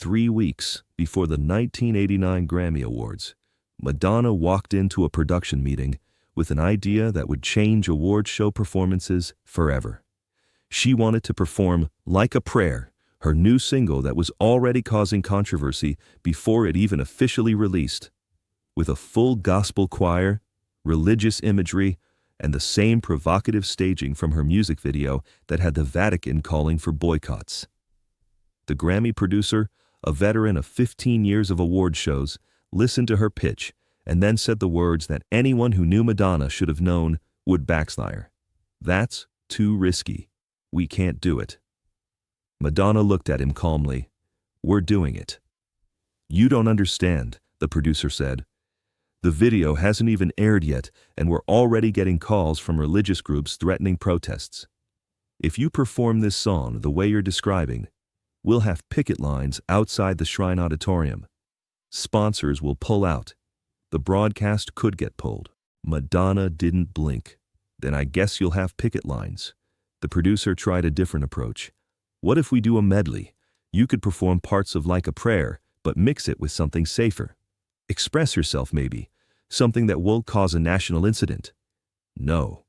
3 weeks before the 1989 Grammy Awards, Madonna walked into a production meeting with an idea that would change award show performances forever. She wanted to perform Like a Prayer, her new single that was already causing controversy before it even officially released. With a full gospel choir, religious imagery, and the same provocative staging from her music video that had the Vatican calling for boycotts. The Grammy producer, a veteran of 15 years of award shows, listened to her pitch and then said the words that anyone who knew Madonna should have known would backfire. "That's too risky. We can't do it." Madonna looked at him calmly. "We're doing it." "You don't understand," the producer said. "The video hasn't even aired yet, and we're already getting calls from religious groups threatening protests. If you perform this song the way you're describing, we'll have picket lines outside the Shrine Auditorium. Sponsors will pull out. The broadcast could get pulled." Madonna didn't blink. "Then I guess you'll have picket lines." The producer tried a different approach. "What if we do a medley? You could perform parts of Like a Prayer, but mix it with something safer. Express yourself maybe, something that won't cause a national incident." "No.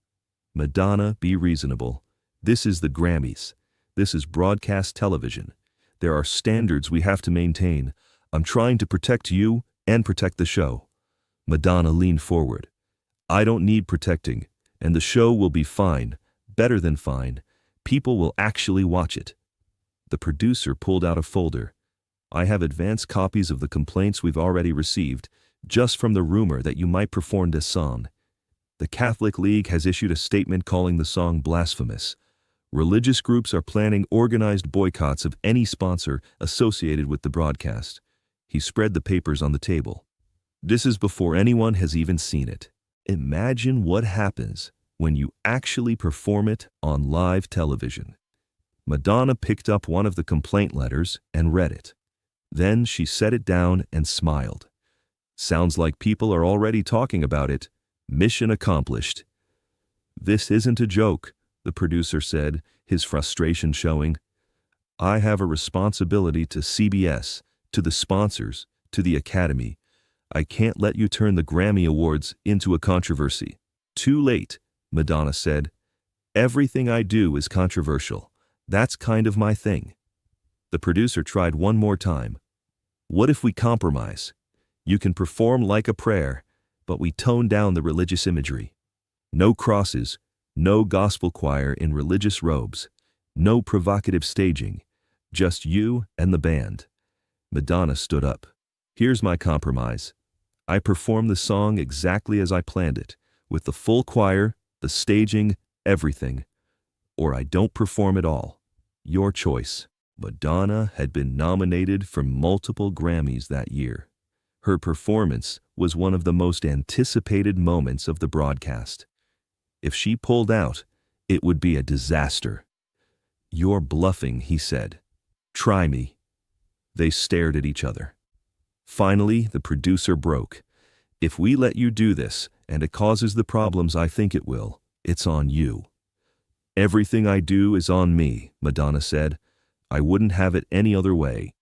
Madonna, be reasonable. This is the Grammys. This is broadcast television. There are standards we have to maintain. I'm trying to protect you and protect the show." Madonna leaned forward. "I don't need protecting, and the show will be fine, better than fine. People will actually watch it." The producer pulled out a folder. "I have advance copies of the complaints we've already received, just from the rumor that you might perform this song. The Catholic League has issued a statement calling the song blasphemous. Religious groups are planning organized boycotts of any sponsor associated with the broadcast." He spread the papers on the table. "This is before anyone has even seen it. Imagine what happens when you actually perform it on live television." Madonna picked up one of the complaint letters and read it. Then she set it down and smiled. "Sounds like people are already talking about it. Mission accomplished." "This isn't a joke," the producer said, his frustration showing. "I have a responsibility to CBS, to the sponsors, to the Academy. I can't let you turn the Grammy Awards into a controversy." "Too late," Madonna said. "Everything I do is controversial. That's kind of my thing." The producer tried one more time. "What if we compromise? You can perform Like a Prayer, but we tone down the religious imagery. No crosses, no gospel choir in religious robes, no provocative staging, just you and the band." Madonna stood up. "Here's my compromise. I perform the song exactly as I planned it, with the full choir, the staging, everything. Or I don't perform at all. Your choice." Madonna had been nominated for multiple Grammys that year. Her performance was one of the most anticipated moments of the broadcast. If she pulled out, it would be a disaster. "You're bluffing," he said. "Try me." They stared at each other. Finally, the producer broke. "If we let you do this, and it causes the problems I think it will, it's on you." "Everything I do is on me," Madonna said. "I wouldn't have it any other way."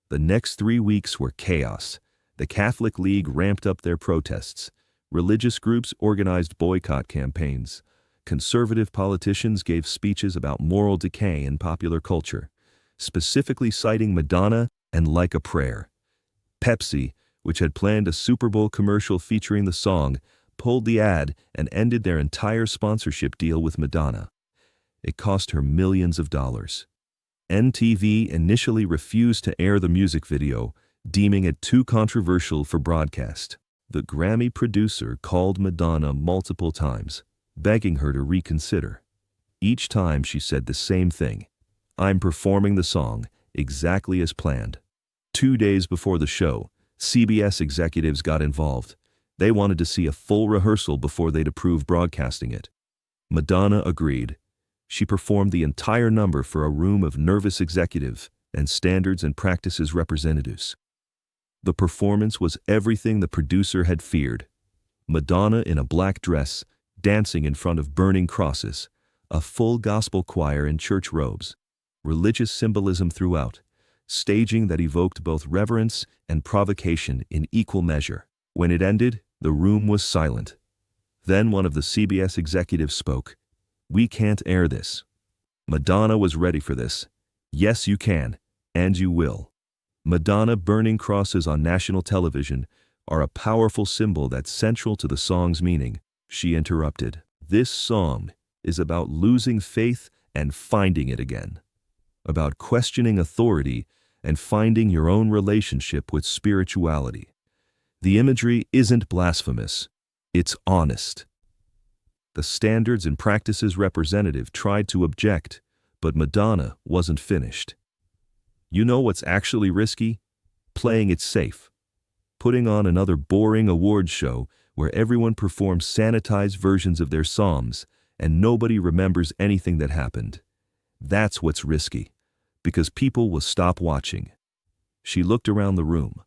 The next 3 weeks were chaos. The Catholic League ramped up their protests. Religious groups organized boycott campaigns. Conservative politicians gave speeches about moral decay in popular culture, specifically citing Madonna and Like a Prayer. Pepsi, which had planned a Super Bowl commercial featuring the song, pulled the ad and ended their entire sponsorship deal with Madonna. It cost her millions of dollars. MTV initially refused to air the music video, deeming it too controversial for broadcast. The Grammy producer called Madonna multiple times, begging her to reconsider. Each time she said the same thing: "I'm performing the song exactly as planned." 2 days before the show, CBS executives got involved. They wanted to see a full rehearsal before they'd approve broadcasting it. Madonna agreed. She performed the entire number for a room of nervous executives and standards and practices representatives. The performance was everything the producer had feared. Madonna in a black dress, dancing in front of burning crosses, a full gospel choir in church robes, religious symbolism throughout, staging that evoked both reverence and provocation in equal measure. When it ended, the room was silent. Then one of the CBS executives spoke. "We can't air this." Madonna was ready for this. "Yes, you can, and you will." Madonna burning crosses on national television are a powerful symbol that's central to the song's meaning. She interrupted. "This song is about losing faith and finding it again, about questioning authority and finding your own relationship with spirituality. The imagery isn't blasphemous, it's honest." The Standards and Practices representative tried to object, but Madonna wasn't finished. "You know what's actually risky? Playing it safe. Putting on another boring awards show where everyone performs sanitized versions of their psalms and nobody remembers anything that happened. That's what's risky, because people will stop watching." She looked around the room.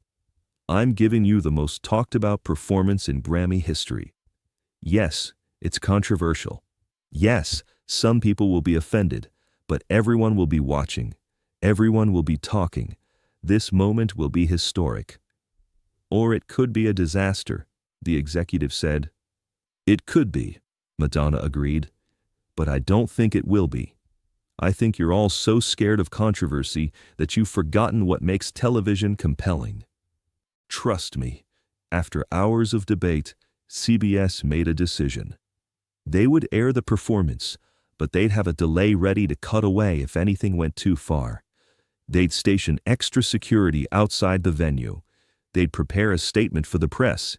"I'm giving you the most talked about performance in Grammy history. Yes, it's controversial. Yes, some people will be offended, but everyone will be watching. Everyone will be talking. This moment will be historic." "Or it could be a disaster," the executive said. "It could be," Madonna agreed, "but I don't think it will be. I think you're all so scared of controversy that you've forgotten what makes television compelling." Trust me, after hours of debate, CBS made a decision. They would air the performance, but they'd have a delay ready to cut away if anything went too far. They'd station extra security outside the venue. They'd prepare a statement for the press.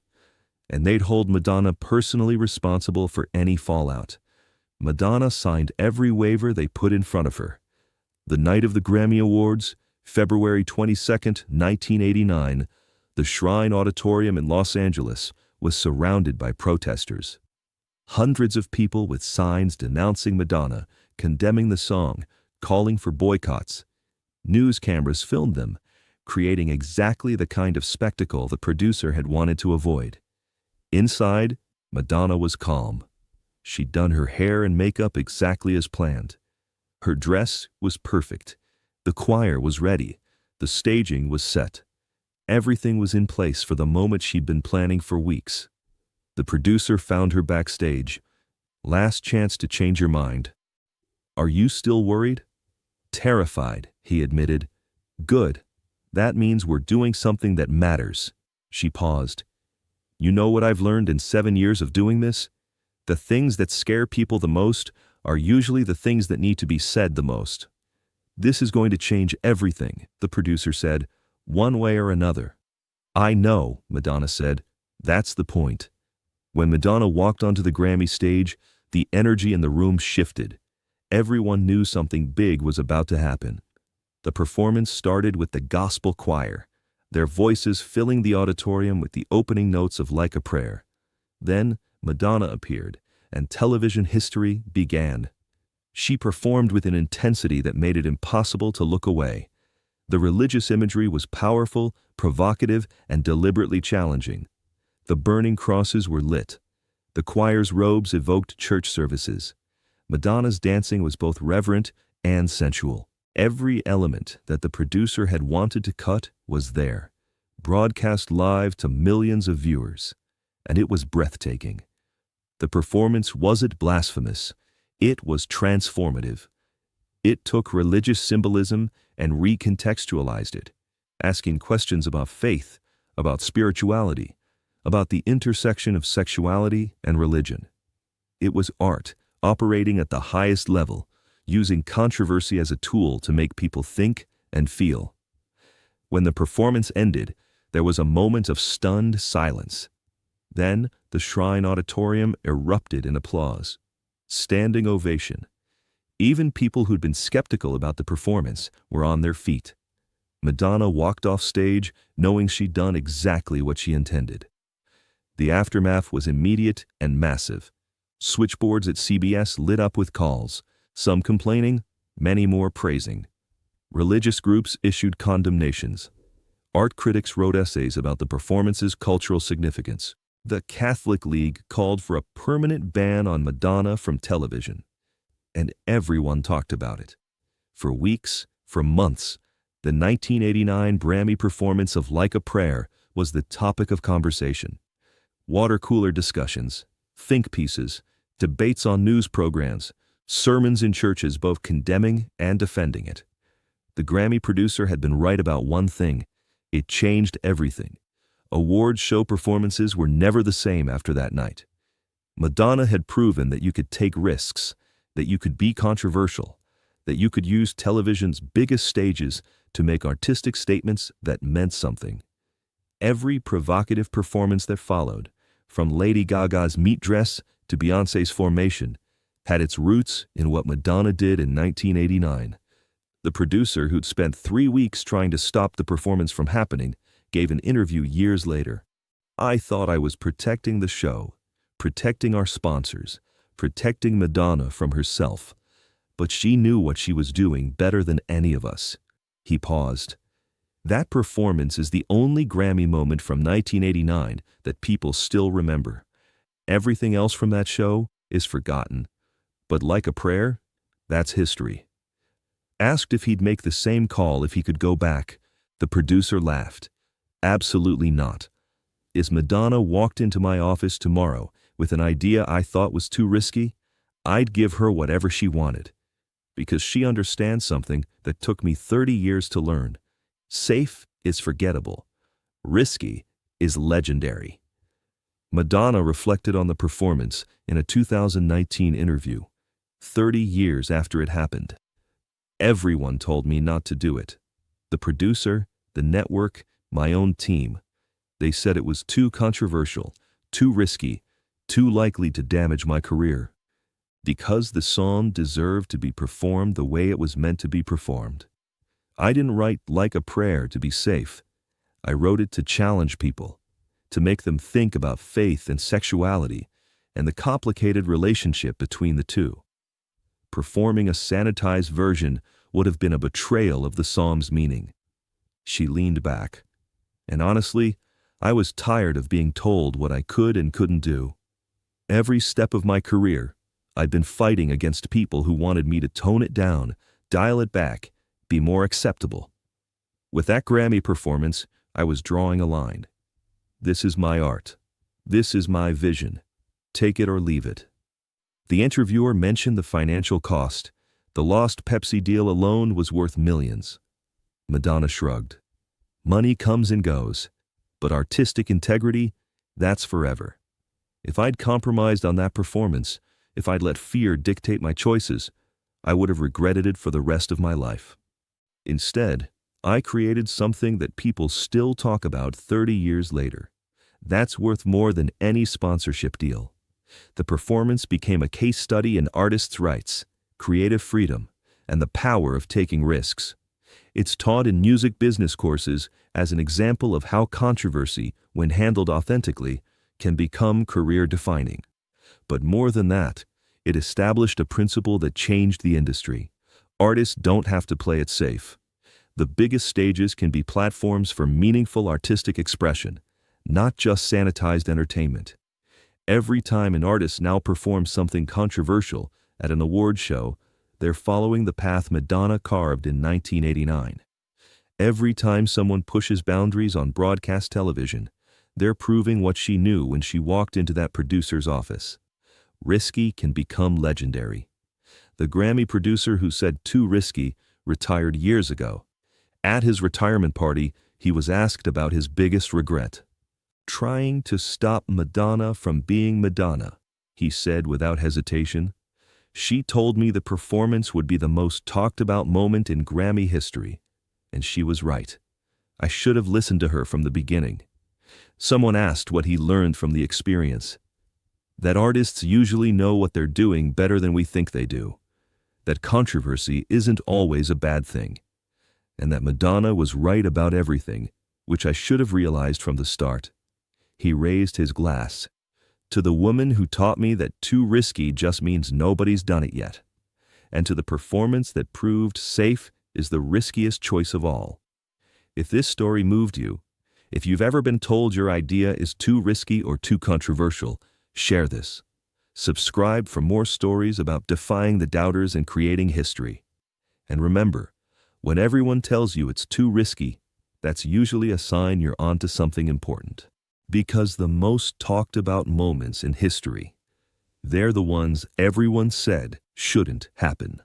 And they'd hold Madonna personally responsible for any fallout. Madonna signed every waiver they put in front of her. The night of the Grammy Awards, February 22, 1989, the Shrine Auditorium in Los Angeles was surrounded by protesters. Hundreds of people with signs denouncing Madonna, condemning the song, calling for boycotts. News cameras filmed them, creating exactly the kind of spectacle the producer had wanted to avoid. Inside, Madonna was calm. She'd done her hair and makeup exactly as planned. Her dress was perfect. The choir was ready. The staging was set. Everything was in place for the moment she'd been planning for weeks. The producer found her backstage. "Last chance to change your mind." "Are you still worried?" "Terrified," he admitted. "Good. That means we're doing something that matters." She paused. "You know what I've learned in 7 years of doing this? The things that scare people the most are usually the things that need to be said the most." "This is going to change everything," the producer said, "one way or another." "I know," Madonna said. "That's the point." When Madonna walked onto the Grammy stage, the energy in the room shifted. Everyone knew something big was about to happen. The performance started with the gospel choir, their voices filling the auditorium with the opening notes of Like a Prayer. Then Madonna appeared, and television history began. She performed with an intensity that made it impossible to look away. The religious imagery was powerful, provocative, and deliberately challenging. The burning crosses were lit. The choir's robes evoked church services. Madonna's dancing was both reverent and sensual. Every element that the producer had wanted to cut was there, broadcast live to millions of viewers. And it was breathtaking. The performance wasn't blasphemous. It was transformative. It took religious symbolism and recontextualized it, asking questions about faith, about spirituality, about the intersection of sexuality and religion. It was art, operating at the highest level, using controversy as a tool to make people think and feel. When the performance ended, there was a moment of stunned silence. Then the Shrine Auditorium erupted in applause. Standing ovation. Even people who'd been skeptical about the performance were on their feet. Madonna walked off stage knowing she'd done exactly what she intended. The aftermath was immediate and massive. Switchboards at CBS lit up with calls, some complaining, many more praising. Religious groups issued condemnations. Art critics wrote essays about the performance's cultural significance. The Catholic League called for a permanent ban on Madonna from television. And everyone talked about it. For weeks, for months, The 1989 Grammy performance of Like a Prayer was the topic of conversation. Water cooler discussions, think pieces, debates on news programs, sermons in churches both condemning and defending it. The Grammy producer had been right about one thing: it changed everything. Awards show performances were never the same after that night. Madonna had proven that you could take risks, that you could be controversial, that you could use television's biggest stages to make artistic statements that meant something. Every provocative performance that followed, from Lady Gaga's meat dress to Beyoncé's Formation, had its roots in what Madonna did in 1989. The producer, who'd spent 3 weeks trying to stop the performance from happening, gave an interview years later. "I thought I was protecting the show, protecting our sponsors, protecting Madonna from herself, but she knew what she was doing better than any of us." He paused. That performance is the only Grammy moment from 1989 that people still remember. Everything else from that show is forgotten. But Like a Prayer, that's history. Asked if he'd make the same call if he could go back, the producer laughed. "Absolutely not. If Madonna walked into my office tomorrow with an idea I thought was too risky, I'd give her whatever she wanted. Because she understands something that took me 30 years to learn. Safe is forgettable. Risky is legendary." Madonna reflected on the performance in a 2019 interview, 30 years after it happened. "Everyone told me not to do it. The producer, the network, my own team. They said it was too controversial, too risky, too likely to damage my career. Because the song deserved to be performed the way it was meant to be performed. I didn't write Like a Prayer to be safe. I wrote it to challenge people, to make them think about faith and sexuality and the complicated relationship between the two. Performing a sanitized version would have been a betrayal of the song's meaning." She leaned back. "And honestly, I was tired of being told what I could and couldn't do. Every step of my career, I'd been fighting against people who wanted me to tone it down, dial it back, be more acceptable. With that Grammy performance, I was drawing a line. This is my art. This is my vision. Take it or leave it." The interviewer mentioned the financial cost. The lost Pepsi deal alone was worth millions. Madonna shrugged. "Money comes and goes, but artistic integrity, that's forever. If I'd compromised on that performance, if I'd let fear dictate my choices, I would have regretted it for the rest of my life. Instead, I created something that people still talk about 30 years later. That's worth more than any sponsorship deal." The performance became a case study in artists' rights, creative freedom, and the power of taking risks. It's taught in music business courses as an example of how controversy, when handled authentically, can become career-defining. But more than that, it established a principle that changed the industry. Artists don't have to play it safe. The biggest stages can be platforms for meaningful artistic expression, not just sanitized entertainment. Every time an artist now performs something controversial at an award show, they're following the path Madonna carved in 1989. Every time someone pushes boundaries on broadcast television, they're proving what she knew when she walked into that producer's office. Risky can become legendary. The Grammy producer who said too risky retired years ago. At his retirement party, he was asked about his biggest regret. "Trying to stop Madonna from being Madonna," he said without hesitation. "She told me the performance would be the most talked about moment in Grammy history, and she was right. I should have listened to her from the beginning." Someone asked what he learned from the experience. That artists usually know what they're doing better than we think they do. That controversy isn't always a bad thing. And that Madonna was right about everything, which I should have realized from the start. He raised his glass. "To the woman who taught me that too risky just means nobody's done it yet. And to the performance that proved safe is the riskiest choice of all." If this story moved you, if you've ever been told your idea is too risky or too controversial, share this. Subscribe for more stories about defying the doubters and creating history. And remember, When everyone tells you it's too risky, that's usually a sign you're onto something important. Because the most talked about moments in history, they're the ones everyone said shouldn't happen.